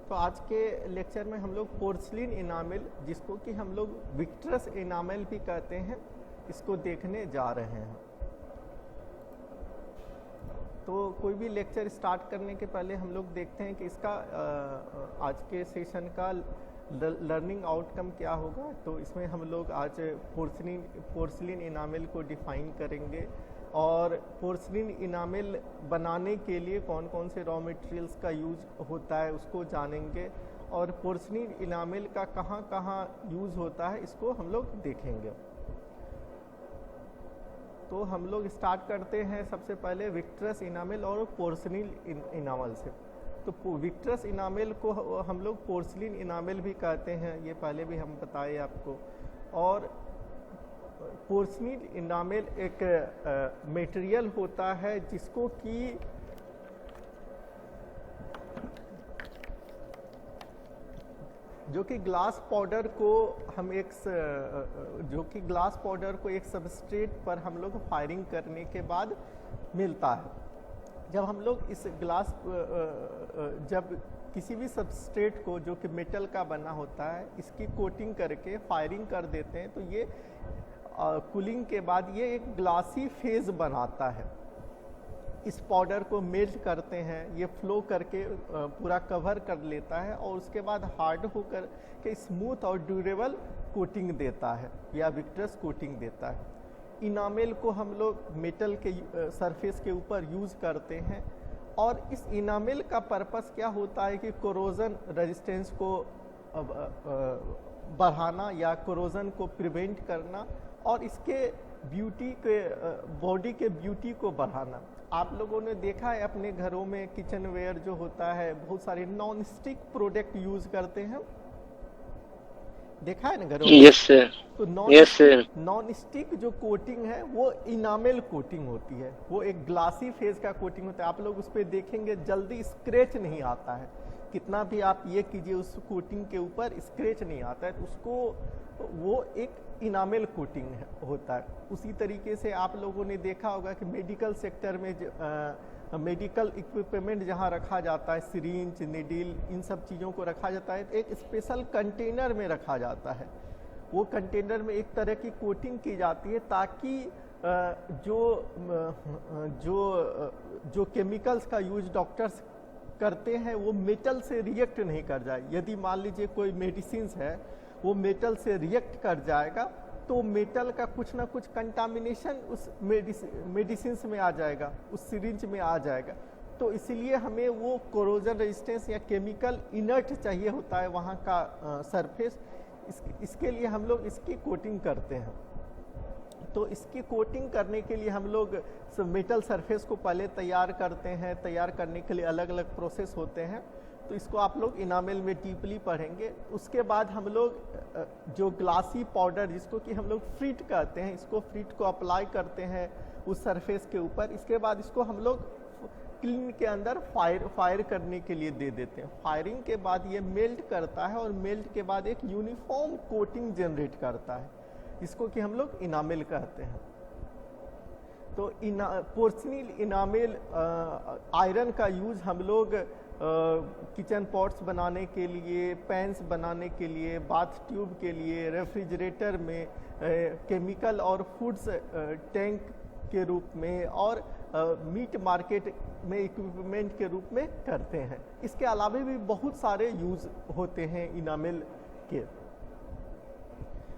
तो आज के लेक्चर में हम लोग पोर्सलिन इनामिल, जिसको कि हम लोग विक्ट्रस इनामिल भी कहते हैं, इसको देखने जा रहे हैं। तो कोई भी लेक्चर स्टार्ट करने के पहले हम लोग देखते हैं कि इसका आज के सेशन का लर्निंग आउटकम क्या होगा। तो इसमें हम लोग आज पोर्सलिन इनामिल को डिफाइन करेंगे और पोर्सलिन इनामिल बनाने के लिए कौन कौन से रॉ मटेरियल्स का यूज होता है उसको जानेंगे, और पोर्सलिन इनामिल का कहाँ कहाँ यूज़ होता है इसको हम लोग देखेंगे। तो हम लोग स्टार्ट करते हैं सबसे पहले विक्ट्रस इनामिल और पोर्सलिन इनामिल से। तो विक्ट्रस इनामिल को हम लोग पोर्सलिन इनामिल भी कहते हैं, ये पहले भी हम बताए आपको। और पोर्सलिन इनामिल एक मटेरियल होता है जिसको कि जो कि ग्लास पाउडर को एक सबस्ट्रेट पर हम लोग फायरिंग करने के बाद मिलता है। जब हम लोग इस जब किसी भी सबस्ट्रेट को जो कि मेटल का बना होता है इसकी कोटिंग करके फायरिंग कर देते हैं, तो ये कूलिंग के बाद ये एक ग्लासी फेज बनाता है। इस पाउडर को मेल्ट करते हैं, ये फ्लो करके पूरा कवर कर लेता है और उसके बाद हार्ड होकर के स्मूथ और ड्यूरेबल कोटिंग देता है या विक्ट्रस कोटिंग देता है। इनामिल को हम लोग मेटल के सरफेस के ऊपर यूज़ करते हैं और इस इनामिल का पर्पस क्या होता है कि कोरोजन रेजिस्टेंस को बढ़ाना या कोरोजन को प्रिवेंट करना और इसके बॉडी के ब्यूटी को बढ़ाना। आप लोगों ने देखा है अपने घरों में किचन वेयर जो होता है बहुत सारे नॉन स्टिक प्रोडक्ट यूज करते हैं, देखा है ना घरों में? Yes sir. तो नॉन स्टिक जो कोटिंग है वो इनामिल कोटिंग होती है, वो एक ग्लासी फेज का कोटिंग होता है। आप लोग उस पर देखेंगे जल्दी स्क्रैच नहीं आता है, कितना भी आप ये कीजिए उस कोटिंग के ऊपर स्क्रैच नहीं आता है, तो उसको वो एक इनामिल कोटिंग होता है। उसी तरीके से आप लोगों ने देखा होगा कि मेडिकल सेक्टर में मेडिकल इक्विपमेंट जहाँ रखा जाता है, सिरिंज, नीडल, इन सब चीज़ों को रखा जाता है, एक स्पेशल कंटेनर में रखा जाता है। वो कंटेनर में एक तरह की कोटिंग की जाती है ताकि जो केमिकल्स का यूज डॉक्टर्स करते हैं वो मेटल से रिएक्ट नहीं कर जाए। यदि मान लीजिए कोई मेडिसिन है वो मेटल से रिएक्ट कर जाएगा तो मेटल का कुछ ना कुछ कंटामिनेशन उस मेडिसिन में आ जाएगा, उस सिरिंज में आ जाएगा। तो इसीलिए हमें वो कोरोजन रेजिस्टेंस या केमिकल इनर्ट चाहिए होता है वहाँ का सरफेस। इसके लिए हम लोग इसकी कोटिंग करते हैं। तो इसकी कोटिंग करने के लिए हम लोग मेटल सरफेस को पहले तैयार करते हैं। तैयार करने के लिए अलग अलग प्रोसेस होते हैं, तो इसको आप लोग इनामिल में डीपली पढ़ेंगे। उसके बाद हम लोग जो ग्लासी पाउडर जिसको कि हम लोग फ्रीट कहते हैं, इसको फ्रीट को अप्लाई करते हैं उस सरफेस के ऊपर। इसके बाद इसको हम लोग क्लीन के अंदर फायर करने के लिए दे देते हैं। फायरिंग के बाद ये मेल्ट करता है और मेल्ट के बाद एक यूनिफॉर्म कोटिंग जनरेट करता है, इसको कि हम लोग इनामिल कहते हैं। तो पोर्सलिन इनामिल आयरन का यूज हम लोग किचन पॉट्स बनाने के लिए, पैन्स बनाने के लिए, बाथ ट्यूब के लिए, रेफ्रिजरेटर में, केमिकल और फूड्स टैंक के रूप में और मीट मार्केट में इक्विपमेंट के रूप में करते हैं। इसके अलावा भी बहुत सारे यूज होते हैं इनामिल के।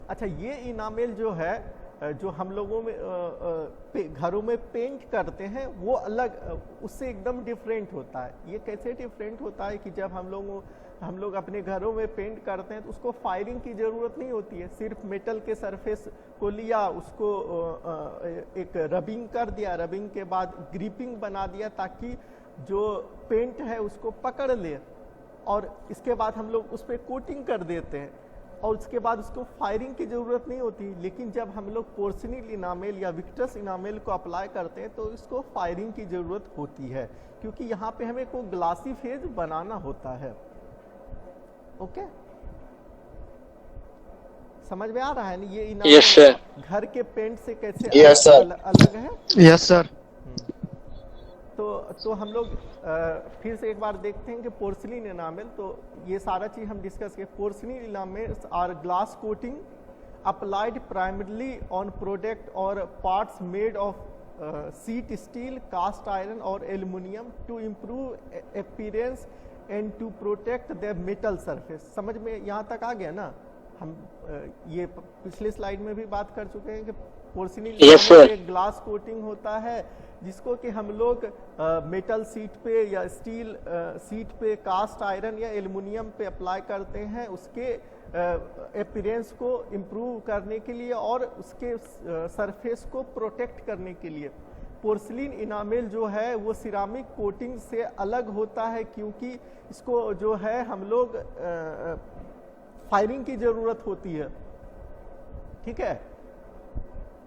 अच्छा, ये इनामिल जो है जो हम लोगों में घरों में पेंट करते हैं वो अलग, उससे एकदम डिफरेंट होता है। ये कैसे डिफरेंट होता है कि जब हम लोग अपने घरों में पेंट करते हैं तो उसको फायरिंग की ज़रूरत नहीं होती है। सिर्फ मेटल के सरफेस को लिया, उसको एक रबिंग कर दिया, रबिंग के बाद ग्रिपिंग बना दिया ताकि जो पेंट है उसको पकड़ ले, और इसके बाद हम लोग उस पर कोटिंग कर देते हैं और उसके बाद उसको फायरिंग की ज़रूरत नहीं होती। लेकिन जब हम लोग पोर्सलिन इनामिल या विक्ट्रस इनामिल को अप्लाई करते हैं तो इसको फायरिंग की ज़रूरत होती है, क्योंकि यहाँ पे हमें को ग्लासी फेज बनाना होता है। ओके, समझ में आ रहा है ना ये इनामिल घर के पेंट से कैसे अलग है? Yes sir. तो हम लोग फिर से एक बार देखते हैं कि पोर्सिलिन इनामेल, तो ये सारा चीज़ हम डिस्कस किए। Porcelain enamels are glass coating applied primarily on product or parts made of sheet steel, cast iron or aluminum to improve appearance and to protect the metal surface। समझ में यहाँ तक आ गया ना? हम ये पिछले स्लाइड में भी बात कर चुके हैं कि पोर्सिलिन एक ग्लास कोटिंग होता है जिसको कि हम लोग मेटल सीट पे या स्टील सीट पे, कास्ट आयरन या एल्युमिनियम पे अप्लाई करते हैं उसके अपीयरेंस को इम्प्रूव करने के लिए और उसके सरफेस को प्रोटेक्ट करने के लिए। पोर्सिलिन इनामेल जो है वो सिरामिक कोटिंग से अलग होता है क्योंकि इसको जो है हम लोग फायरिंग की ज़रूरत होती है, ठीक है,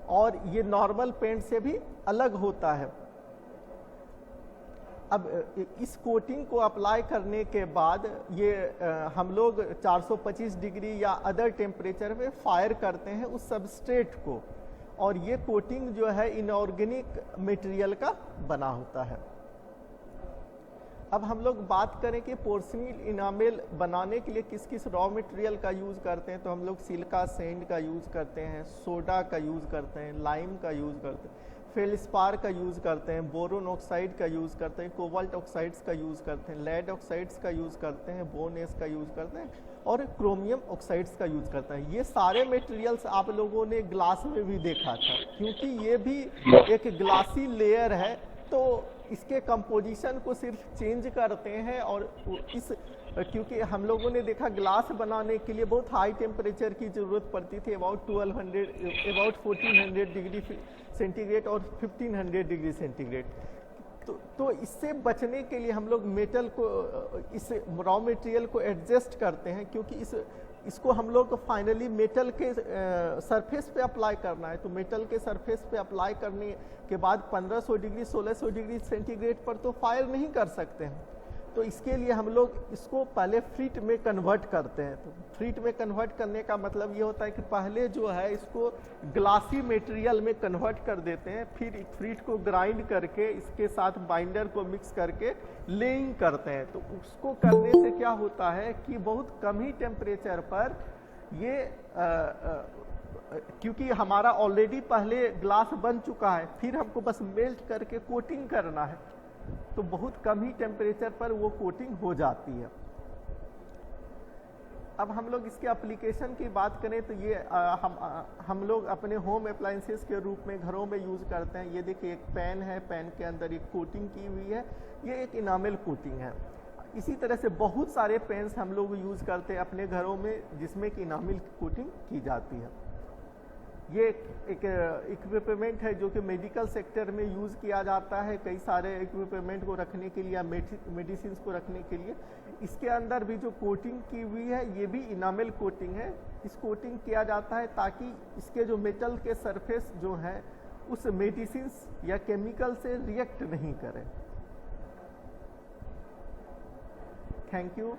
और ये नॉर्मल पेंट से भी अलग होता है। अब इस कोटिंग को अप्लाई करने के बाद ये हम लोग 425 डिग्री या अदर टेम्परेचर में फायर करते हैं उस सबस्ट्रेट को, और ये कोटिंग जो है इनऑर्गेनिक मटेरियल का बना होता है। अब हम लोग बात करें कि पोर्सिलिन इनामेल बनाने के लिए किस किस रॉ मटेरियल का यूज़ करते हैं, तो हम लोग सिलिका सैंड का यूज़ करते हैं, सोडा का यूज़ करते हैं, लाइम का यूज़ करते हैं, फेल्सपार का यूज़ करते हैं, बोरोन ऑक्साइड का यूज़ करते हैं, कोबाल्ट ऑक्साइड्स का यूज़ करते हैं, लेड ऑक्साइड्स का यूज़ करते हैं, बोनेस का यूज़ करते हैं और क्रोमियम ऑक्साइड्स का यूज़ करते हैं। ये सारे मटेरियल्स आप लोगों ने ग्लास में भी देखा था क्योंकि ये भी एक ग्लासी लेयर है, तो इसके कंपोजिशन को सिर्फ चेंज करते हैं। और इस क्योंकि हम लोगों ने देखा ग्लास बनाने के लिए बहुत हाई टेम्परेचर की ज़रूरत पड़ती थी, अबाउट 1400 डिग्री सेंटीग्रेड और 1500 डिग्री सेंटीग्रेड। तो इससे बचने के लिए हम लोग मेटल को, इस रॉ मटेरियल को एडजस्ट करते हैं क्योंकि इसको हम लोग फाइनली मेटल के सरफेस पे अप्लाई करना है। तो मेटल के सरफेस पे अप्लाई करने के बाद 1500 डिग्री 1600 डिग्री सेंटीग्रेड पर तो फायर नहीं कर सकते हैं, तो इसके लिए हम लोग इसको पहले फ्रीट में कन्वर्ट करते हैं। तो फ्रीट में कन्वर्ट करने का मतलब ये होता है कि पहले जो है इसको ग्लासी मटेरियल में कन्वर्ट कर देते हैं, फिर फ्रीट को ग्राइंड करके इसके साथ बाइंडर को मिक्स करके लेइंग करते हैं। तो उसको करने से क्या होता है कि बहुत कम ही टेम्परेचर पर ये क्योंकि हमारा ऑलरेडी पहले ग्लास बन चुका है, फिर हमको बस मेल्ट करके कोटिंग करना है, तो बहुत कम ही टेम्परेचर पर वो कोटिंग हो जाती है। अब हम लोग इसके एप्लीकेशन की बात करें तो ये हम लोग अपने होम अप्लायंसेस के रूप में घरों में यूज़ करते हैं। ये देखिए एक पेन है, पेन के अंदर एक कोटिंग की हुई है, ये एक इनामेल कोटिंग है। इसी तरह से बहुत सारे पेन्स हम लोग यूज़ करते हैं अपने घरों में जिसमें कि इनामेल कोटिंग की जाती है। ये एक इक्विपमेंट है जो कि मेडिकल सेक्टर में यूज़ किया जाता है, कई सारे इक्विपमेंट को रखने के लिए या मेडिसिन को रखने के लिए। इसके अंदर भी जो कोटिंग की हुई है ये भी इनामेल कोटिंग है। इस कोटिंग किया जाता है ताकि इसके जो मेटल के सरफेस जो है उस मेडिसिन या केमिकल से रिएक्ट नहीं करें। Thank you.